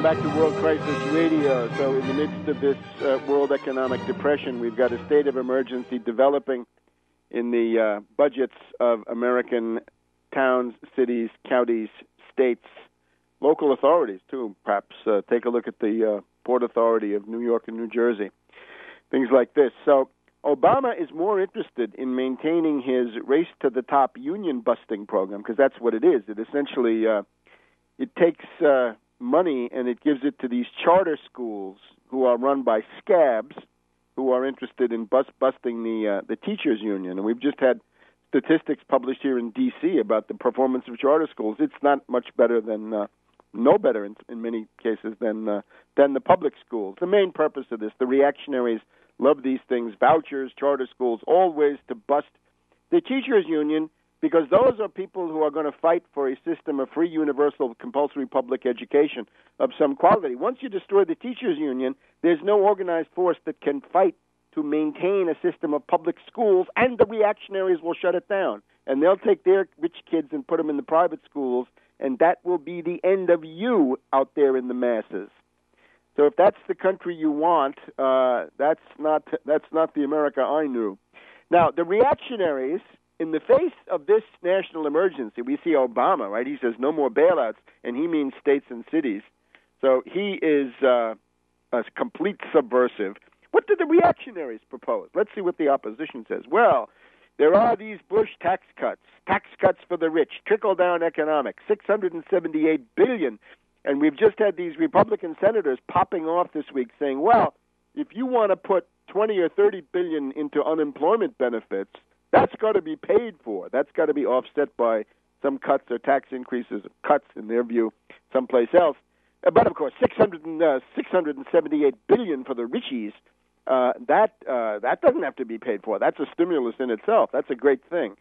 back to World Crisis Radio. So in the midst of this world economic depression, we've got a state of emergency developing in the budgets of American towns, cities, counties, states, local authorities, too. Perhaps take a look at the Port Authority of New York and New Jersey, things like this. So Obama is more interested in maintaining his race-to-the-top union-busting program, because that's what it is. It essentially it takes money and it gives it to these charter schools who are run by scabs who are interested in busting the teachers union. And we've just had statistics published here in D.C. about the performance of charter schools. It's not much better than, no better in many cases than the public schools. The main purpose of this, the reactionaries love these things, vouchers, charter schools, all ways to bust the teachers union, because those are people who are going to fight for a system of free, universal, compulsory public education of some quality. Once you destroy the teachers union, there's no organized force that can fight to maintain a system of public schools, and the reactionaries will shut it down. And they'll take their rich kids and put them in the private schools, and that will be the end of you out there in the masses. So if that's the country you want, that's not the America I knew. Now, the reactionaries, in the face of this national emergency, we see Obama, right? He says no more bailouts, and he means states and cities. So he is a complete subversive. What did the reactionaries propose? Let's see what the opposition says. Well, there are these Bush tax cuts for the rich, trickle-down economics, $678 billion. And we've just had these Republican senators popping off this week saying, well, if you want to put 20 or 30 billion into unemployment benefits, that's got to be paid for. That's got to be offset by some cuts or tax increases, cuts in their view, someplace else. But of course, 678 billion for the richies. That doesn't have to be paid for. That's a stimulus in itself. That's a great thing.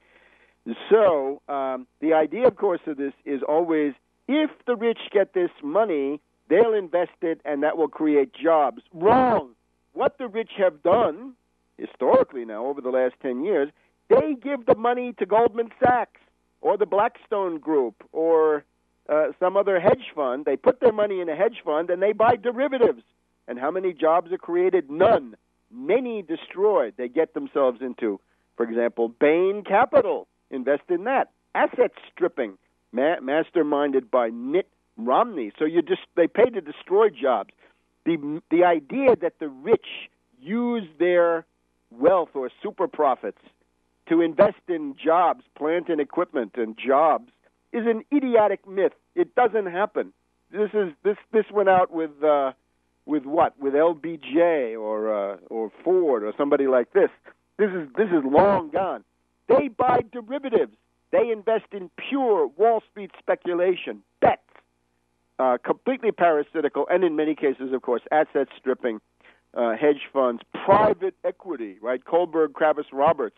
So the idea, of course, of this is always, if the rich get this money, they'll invest it, and that will create jobs. Wrong. What the rich have done, historically now, over the last 10 years, they give the money to Goldman Sachs or the Blackstone Group or some other hedge fund. They put their money in a hedge fund, and they buy derivatives. And how many jobs are created? None. Many destroyed. They get themselves into, for example, Bain Capital. Invest in that. Asset stripping, masterminded by Mitt Romney. So they pay to destroy jobs. The idea that the rich use their wealth or super profits to invest in jobs, plant and equipment and jobs, is an idiotic myth. It doesn't happen. This went out with what? With LBJ or Ford or somebody like this. This is long gone. They buy derivatives. They invest in pure Wall Street speculation, bets, completely parasitical, and in many cases, of course, asset stripping, hedge funds, private equity, right? Kohlberg, Kravis, Roberts,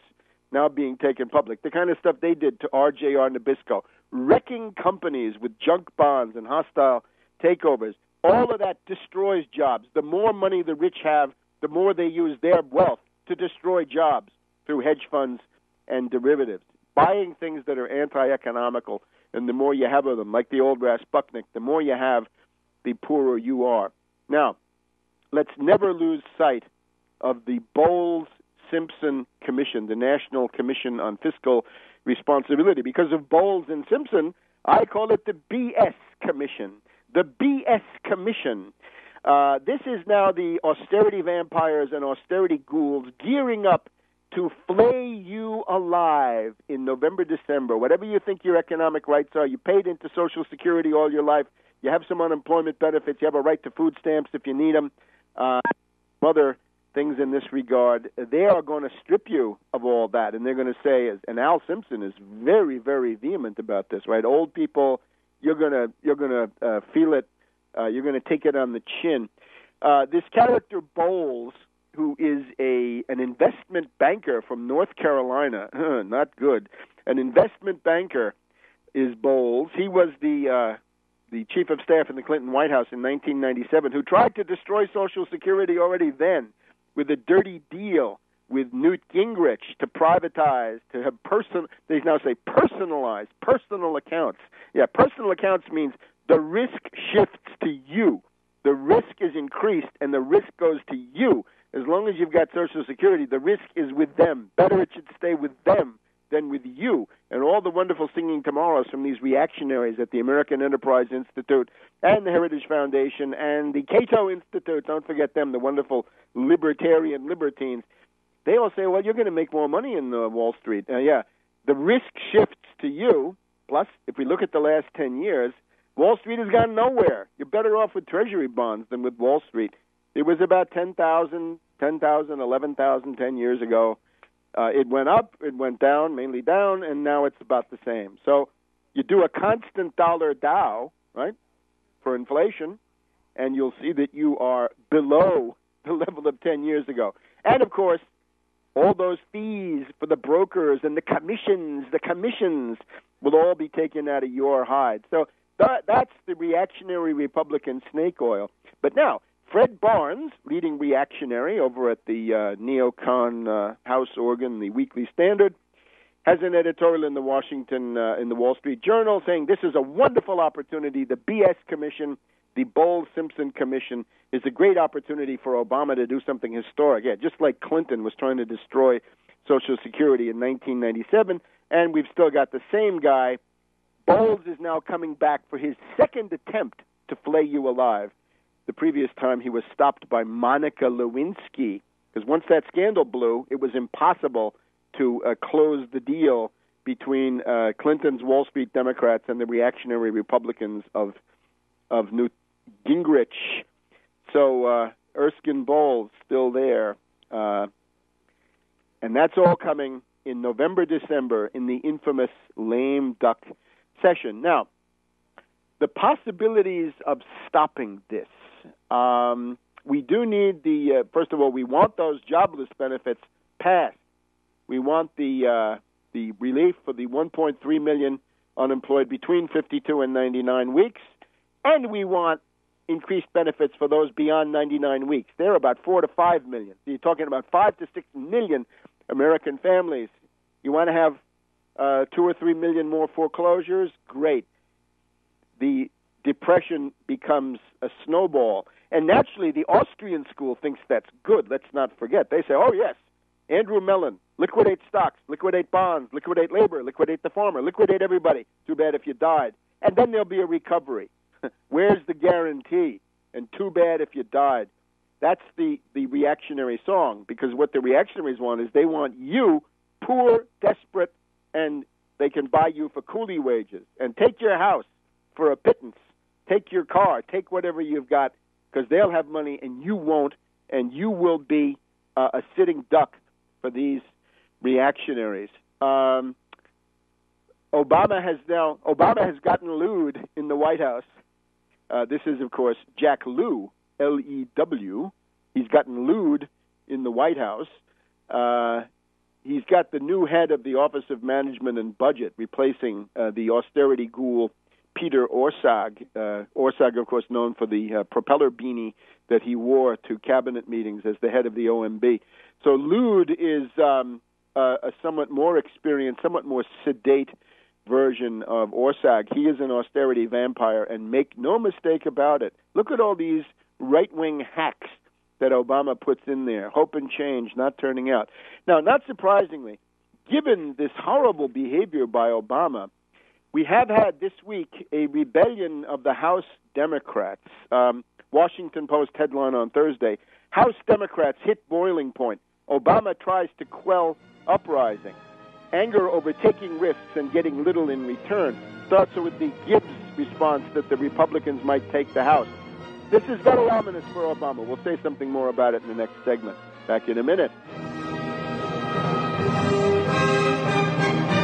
now being taken public. The kind of stuff they did to RJR Nabisco, wrecking companies with junk bonds and hostile takeovers. All of that destroys jobs. The more money the rich have, the more they use their wealth to destroy jobs through hedge funds and derivatives, buying things that are anti-economical, and the more you have of them, like the old Rasputnik, the more you have, the poorer you are. Now, let's never lose sight of the Bowles-Simpson Commission, the National Commission on Fiscal Responsibility. Because of Bowles and Simpson, I call it the BS Commission. The BS Commission. This is now the austerity vampires and austerity ghouls gearing up to flay you alive in November, December. Whatever you think your economic rights are, you paid into Social Security all your life, you have some unemployment benefits, you have a right to food stamps if you need them, other things in this regard. They are going to strip you of all that, and they're going to say, and Al Simpson is very, very vehement about this, right? Old people, you're gonna feel it. You're gonna take it on the chin. This character Bowles, who is an investment banker from North Carolina, not good. An investment banker is Bowles. He was the chief of staff in the Clinton White House in 1997, who tried to destroy Social Security already then with a dirty deal with Newt Gingrich to privatize, to have they now say personal accounts. Yeah, personal accounts means the risk shifts to you. the risk is increased and the risk goes to you. As long as you've got Social Security, the risk is with them. Better it should stay with them than with you. And all the wonderful singing tomorrows from these reactionaries at the American Enterprise Institute and the Heritage Foundation and the Cato Institute, don't forget them, the wonderful libertarian libertines. They all say, well, you're going to make more money in Wall Street. Yeah, the risk shifts to you. Plus, if we look at the last 10 years, Wall Street has gone nowhere. You're better off with Treasury bonds than with Wall Street. It was about 10,000, 11,000 10 years ago. It went up, it went down, mainly down, and now it's about the same. So you do a constant dollar Dow, right, for inflation, and you'll see that you are below the level of 10 years ago. And, of course, all those fees for the brokers and the commissions will all be taken out of your hide. So that's the reactionary Republican snake oil. But now, Fred Barnes, leading reactionary over at the neocon house organ, the Weekly Standard, has an editorial in the Wall Street Journal saying this is a wonderful opportunity. The BS Commission, the Bowles-Simpson Commission, is a great opportunity for Obama to do something historic. Yeah, just like Clinton was trying to destroy Social Security in 1997, and we've still got the same guy. Bowles is now coming back for his second attempt to flay you alive. The previous time he was stopped by Monica Lewinsky, because once that scandal blew, it was impossible to close the deal between Clinton's Wall Street Democrats and the reactionary Republicans of Newt Gingrich. So Erskine Bowles still there. And that's all coming in November, December, in the infamous lame duck session. Now, the possibilities of stopping this. We do need first of all, we want those jobless benefits passed. We want the relief for the 1.3 million unemployed between 52 and 99 weeks, and we want increased benefits for those beyond 99 weeks. They're about 4 to 5 million. So you're talking about 5 to 6 million American families. You want to have 2 or 3 million more foreclosures? Great. The depression becomes a snowball. And naturally, the Austrian school thinks that's good. Let's not forget. They say, oh, yes, Andrew Mellon, liquidate stocks, liquidate bonds, liquidate labor, liquidate the farmer, liquidate everybody. Too bad if you died. And then there'll be a recovery. Where's the guarantee? And too bad if you died. That's the reactionary song, because what the reactionaries want is they want you, poor, desperate, and they can buy you for coolie wages. And take your house for a pittance. Take your car. Take whatever you've got, because they'll have money and you won't, and you will be a sitting duck for these reactionaries. Obama has gotten lewd in the White House. This is, of course, Jack Lew, L-E-W. He's gotten lewd in the White House. He's got the new head of the Office of Management and Budget, replacing the austerity ghoul Peter Orszag. Orszag, of course, known for the propeller beanie that he wore to cabinet meetings as the head of the OMB. So lewd is a somewhat more experienced, somewhat more sedate version of Orszag. He is an austerity vampire, and make no mistake about it. Look at all these right-wing hacks that Obama puts in there. Hope and change not turning out. Now, not surprisingly, given this horrible behavior by Obama, we have had this week a rebellion of the House Democrats. Washington Post headline on Thursday, House Democrats hit boiling point. Obama tries to quell uprising. Anger over taking risks and getting little in return. Starts with the Gibbs response that the Republicans might take the House. This is very ominous for Obama. We'll say something more about it in the next segment. Back in a minute.